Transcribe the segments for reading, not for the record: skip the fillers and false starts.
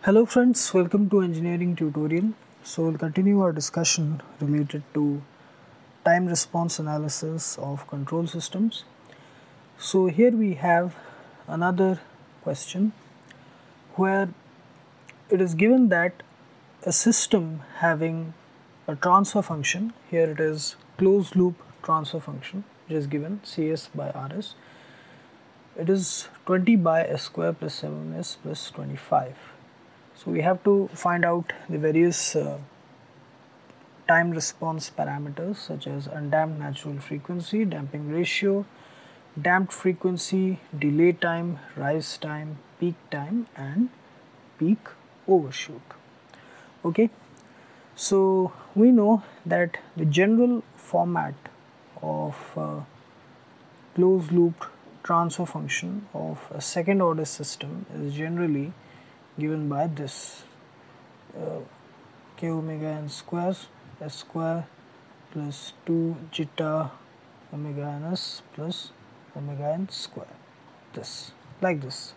Hello friends, welcome to engineering tutorial. So we'll continue our discussion related to time response analysis of control systems. So here we have another question where it is given that a system having a transfer function, here it is closed loop transfer function, which is given Cs by Rs. It is 20 by s square plus 7s plus 25. So we have to find out the various time response parameters such as undamped natural frequency, damping ratio, damped frequency, delay time, rise time, peak time and peak overshoot. Okay, so we know that the general format of closed loop transfer function of a second order system is generally given by this k omega n squares s square plus 2 zeta omega ns plus omega n square, this like this.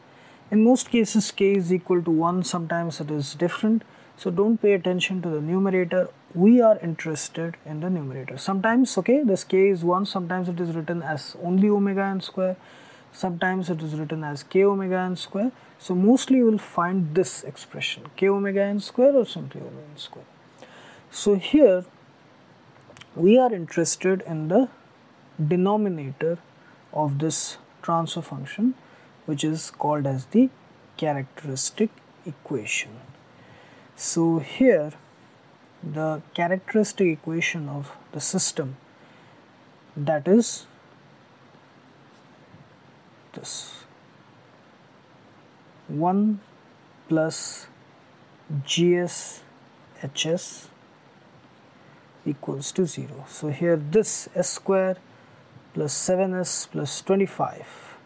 In most cases k is equal to 1, sometimes it is different, so don't pay attention to the numerator, we are interested in the numerator. Sometimes this k is 1, sometimes it is written as only omega n square, sometimes it is written as k omega n square. So mostly you will find this expression k omega n square or simply omega n square. So here we are interested in the denominator of this transfer function, which is called as the characteristic equation. So here the characteristic equation of the system, that is this 1 plus gs hs equals to 0. So here this s square plus 7s plus 25,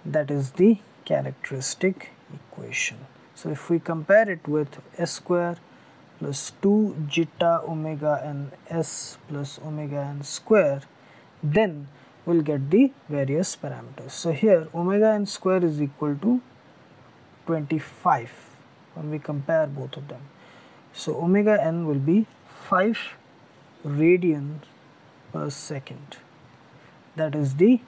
that is the characteristic equation. So if we compare it with s square plus 2 zeta omega n s plus omega n square, then we'll get the various parameters. So here omega n square is equal to 25 when we compare both of them. So omega n will be 5 radians per second, that is the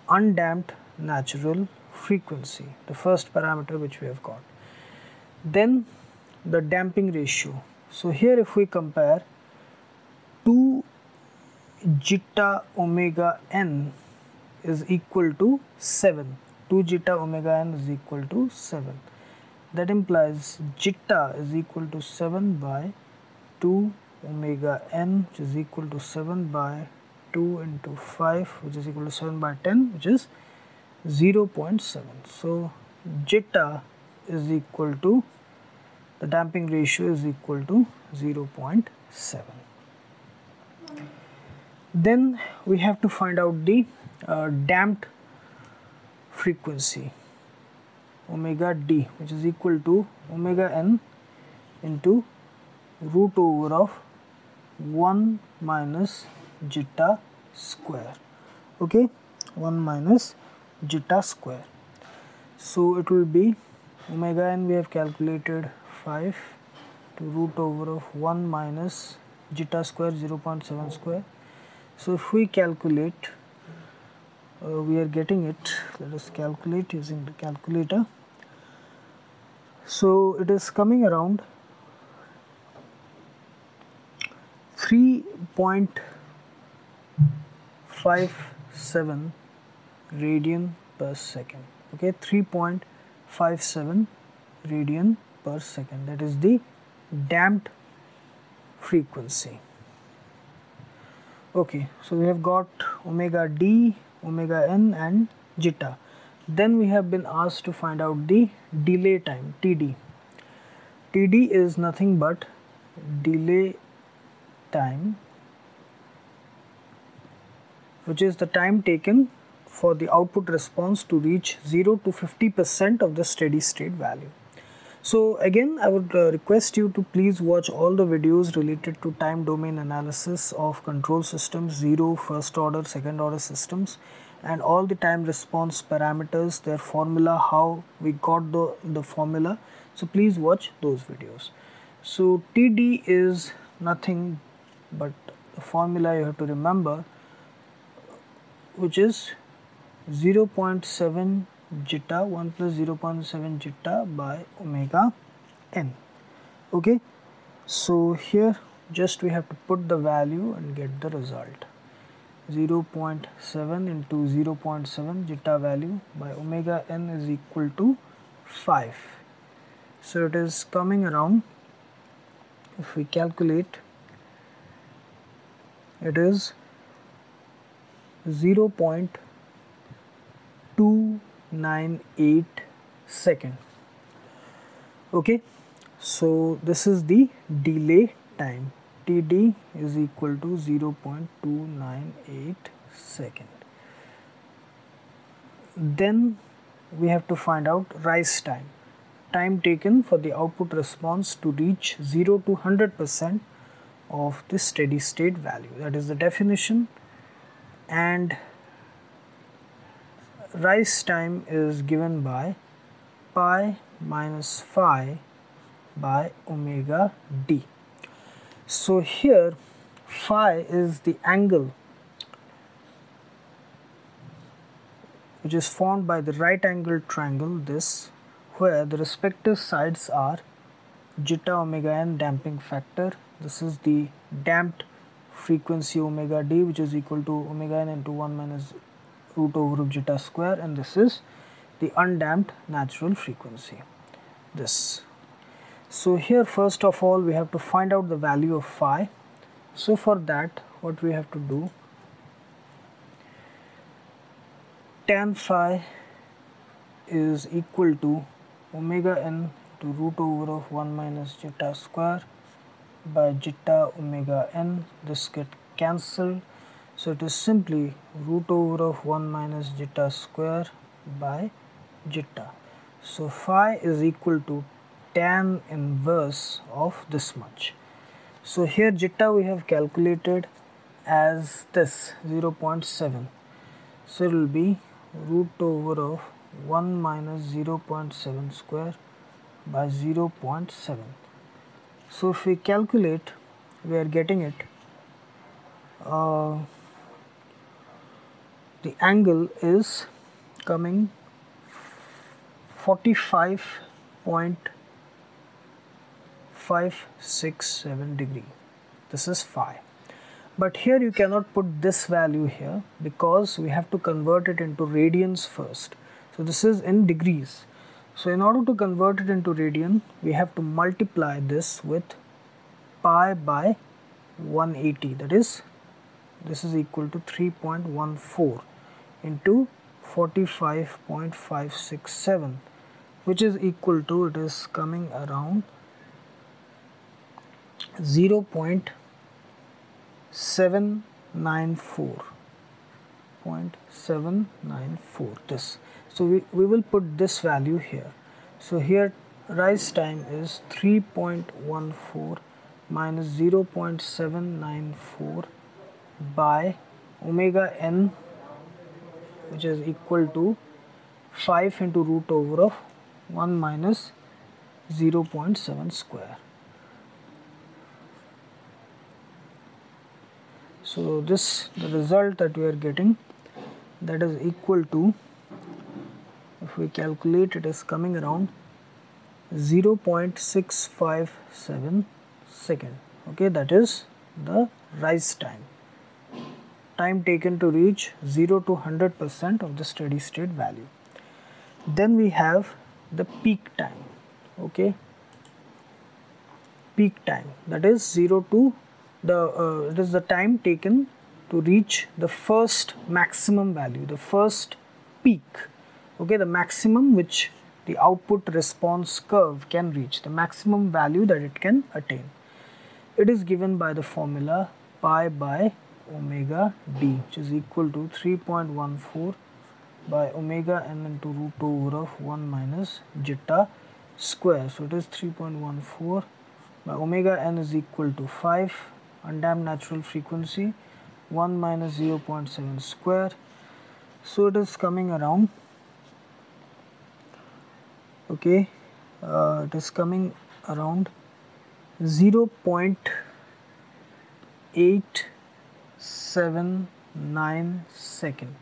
undamped natural frequency, the first parameter which we have got. Then the damping ratio. So here if we compare 2 zeta omega n is equal to 7, 2 zeta omega n is equal to 7, that implies zeta is equal to 7 by 2 omega n, which is equal to 7 by 2 into 5, which is equal to 7 by 10, which is 0.7. So zeta is equal to, the damping ratio is equal to 0.7. Then we have to find out the damped frequency omega d, which is equal to omega n into root over of 1 minus zeta square. Okay, 1 minus zeta square. So it will be omega n, we have calculated 5 to root over of 1 minus zeta square, 0.7 square. So if we calculate, we are getting it, let us calculate using the calculator. So it is coming around 3.57 radian per second. Okay, 3.57 radian per second, that is the damped frequency. Okay, so we have got omega d, omega n and zeta. Then we have been asked to find out the delay time, Td. Td is nothing but delay time, which is the time taken for the output response to reach 0 to 50% of the steady state value. So again, I would request you to please watch all the videos related to time domain analysis of control systems, 0, first order, second order systems, and all the time response parameters, their formula, how we got the formula. So please watch those videos. So TD is nothing but the formula you have to remember, which is 0.7 jitta 1 plus 0.7 jitta by omega n. Okay, so here just we have to put the value and get the result. 0.7 into 0.7 jitta value by omega n is equal to 5. So it is coming around, if we calculate, it is 0.298 second. Okay, so this is the delay time. TD is equal to 0.298 second. Then we have to find out rise time. Time taken for the output response to reach 0 to 100% of the steady state value. That is the definition. And rise time is given by pi minus phi by omega d. So here phi is the angle which is formed by the right angled triangle, this, where the respective sides are jitta omega n damping factor. This is the damped frequency omega d, which is equal to omega n into 1 minus root over of jitta square, and this is the undamped natural frequency, this. So here first of all we have to find out the value of phi. So for that, what we have to do, tan phi is equal to omega n to root over of 1 minus jitta square by jitta omega n. This get cancelled, so it is simply root over of 1 minus jitta square by jitta. So phi is equal to tan inverse of this much. So here jitta we have calculated as this 0.7. So it will be root over of 1 minus 0.7 square by 0.7. So if we calculate, we are getting it, the angle is coming 45.567 degree. This is phi. But here you cannot put this value here because we have to convert it into radians first. So this is in degrees. So in order to convert it into radian, we have to multiply this with pi by 180. That is, this is equal to 3.14 into 45.567, which is equal to, it is coming around 0.794 this. So we will put this value here. So here rise time is 3.14 minus 0.794 by omega n, which is equal to 5 into root over of 1 minus 0.7 square. So this, the result that we are getting, that is equal to, if we calculate, it is coming around 0.657 second. Okay, that is the rise time. Time taken to reach 0 to 100% of the steady state value. Then we have the peak time. Okay, peak time, that is 0 to it is the time taken to reach the first maximum value, the first peak. Okay, the maximum which the output response curve can reach, the maximum value that it can attain. It is given by the formula pi by omega d, which is equal to 3.14 by omega n into root over of 1 minus jitta square. So it is 3.14 by omega n is equal to 5, undamped natural frequency, 1 minus 0.7 square So it is coming around, okay, it is coming around 0.879 second.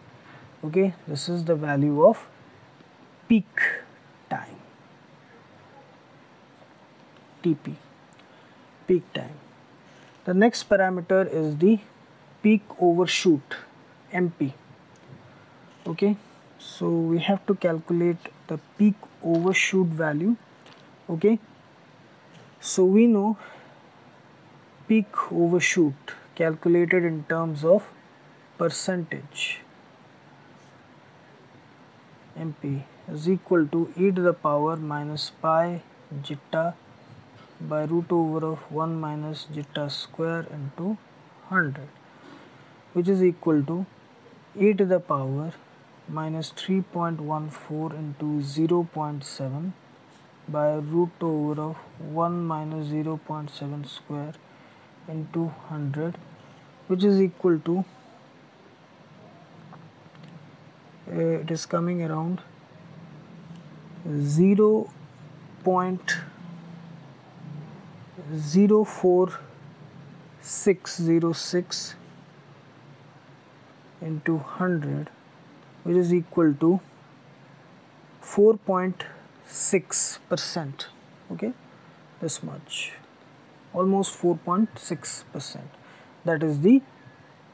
Okay, this is the value of peak time, TP, peak time. The next parameter is the peak overshoot, MP. Okay, so we have to calculate the peak overshoot value. Okay, so we know peak overshoot calculated in terms of percentage, MP, is equal to e to the power minus pi zeta by root over of 1 minus zeta square into 100, which is equal to e to the power minus 3.14 into 0.7 by root over of 1 minus 0.7 square into 100, which is equal to it is coming around 0.04606 into 100, which is equal to 4.6%. Okay, this much, almost 4.6%. That is the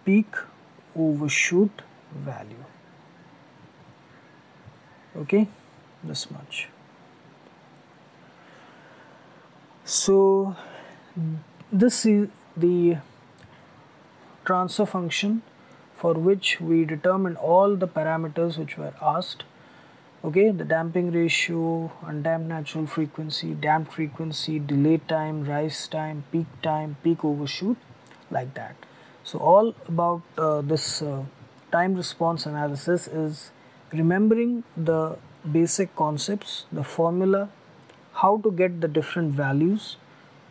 peak overshoot value. Okay, this much. So this is the transfer function for which we determine all the parameters which were asked. Okay, the damping ratio, undamped natural frequency, damped frequency, delay time, rise time, peak overshoot, like that. So all about this time response analysis is remembering the basic concepts, the formula, how to get the different values,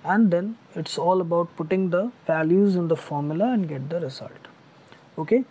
and then it's all about putting the values in the formula and get the result. Okay.